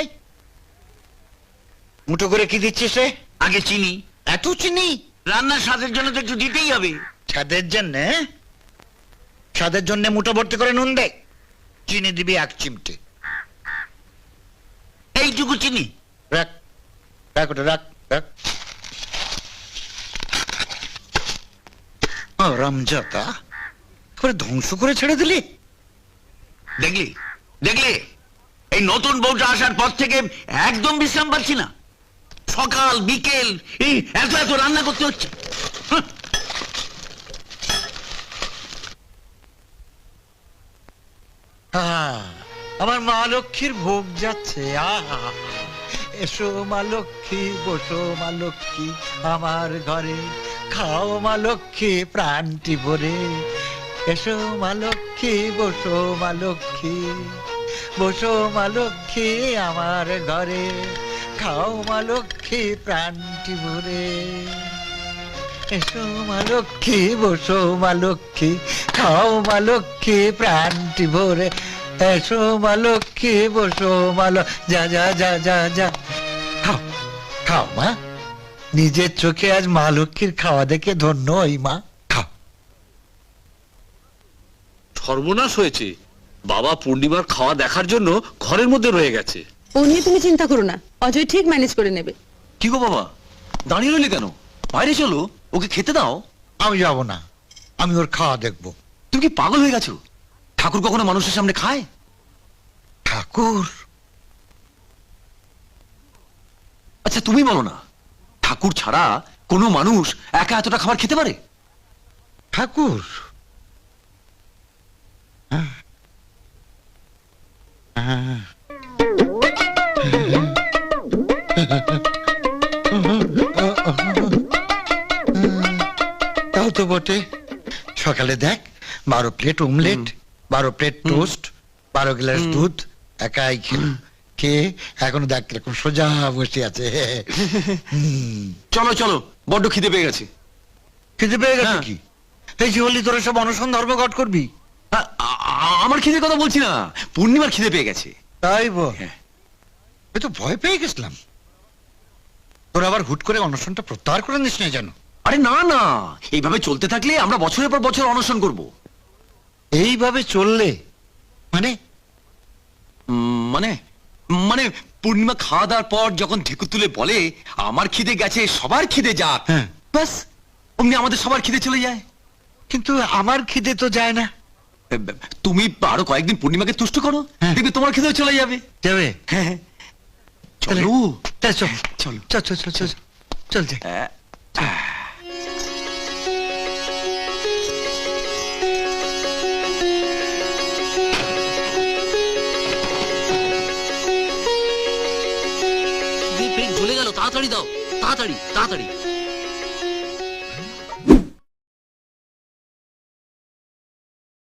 এই মুঠো করে কি দিচ্ছিস রে? আগে চিনি। এত চিনি? রান্নার স্বাদের জন্য তো একটু দিতেই হবে। স্বাদের জন্য? স্বাদের জন্য মুঠো ভর্তি করে নুন দে, চিনি দিবি 1 চিমটে। এইটুকু চিনি? রাখ রাখ ওটা রাখ রাখ। রামজাতা করে ধ্বংস করে ছেড়ে দিলি। দেখলি দেখলি, এই নতুন বউটা আসার পর থেকে একদম বিশ্রাম পাচ্ছি না। সকাল বিকেল এই এত এত রান্না করতে হচ্ছে। আমার মা লক্ষ্মীর ভোগ যাচ্ছে। আহা, এসো মা লক্ষ্মী, বসো মা লক্ষ্মী আমার ঘরে, খাও মা লক্ষ্মী প্রাণটি ভরে। এসো মা লক্ষ্মী, বসো মা লক্ষ্মী, বসো মা লক্ষ্মী আমার ঘরে, খাও মা লক্ষ্মী প্রাণটি ভরে। এসো মা লক্ষ্মী, বসো মা লক্ষ্মী, খাও মা লক্ষ্মী প্রাণটি ভরে। এসো মা লক্ষ্মী, বসো মা যা যা যা যা যা, খাও খাও মা। নিজের চোখে আজ মা লক্ষ্মীর খাওয়া দেখে ধন্য ওই মা। খাও। সর্বনাশ হয়েছে, বাবা পূর্ণিমার খাওয়া দেখার জন্য ঘরের মধ্যে রয়ে গেছে। ও নিয়ে তুমি চিন্তা করো না, অজয় ঠিক ম্যানেজ করে নেবে। কি গো বাবা, দাঁড়িয়ে রইলে কেন? বাইরে চলো, ওকে খেতে দাও। আমি যাবো না, আমি ওর খাওয়া দেখবো। তুমি কি পাগল হয়ে গেছো? ঠাকুর কখনো মানুষের সামনে খায়? ঠাকুর? আচ্ছা তুমি বলো না, ঠাকুর ছাড়া কোনো মানুষ একা এতটা খাবার খেতে পারে? ঠাকুর? তাও তো বটে। সকালে দেখ 12 plate omelette, 12 plate toast, 12 glass দুধ একাই খেলো। খেয়ে এখনো দেখ কিরকম সোজা বসে আছে। চলো চলো, বড্ড খিদে পেয়ে গেছে। খিদে পেয়ে গেছে? হ্যাঁ। কি এই যে হলি তোরা সব অনশন ধর্মঘট করবি? আমার খিদের কথা বলছি না, পূর্ণিমার খিদে পেয়ে গেছে। তাই বল? হ্যাঁ। আমি তো ভয় পেয়ে গেছিলাম। তোরা আবার হুট করে অনশনটা প্রত্যাহার করে নিস না যেন। আরে না না, এইভাবে চলতে থাকলে আমরা বছরের পর বছর অনশন করব। এইভাবে চললে মানে? মানে মানে পূর্ণিমা খাওয়া দাওয়ার পর যখন ঢেকুর তুলে বলে আমার খিদে গেছে, সবার খিদে যাক, হ্যাঁ। ব্যাস অমনি আমাদের সবার খিদে চলে যায়। কিন্তু আমার খিদে তো যায় না। তুমি আরো কয়েকদিন পূর্ণিমাকে তুষ্ট করো, হ্যাঁ। দেখবে তোমার খিদেও চলে যাবে। যাবে? হ্যাঁ, চলো চল চল চলো চল চল চল চল চল যাই। পেট জ্বলে গেল, তাড়াতাড়ি দাও, তাড়াতাড়ি তাড়াতাড়ি।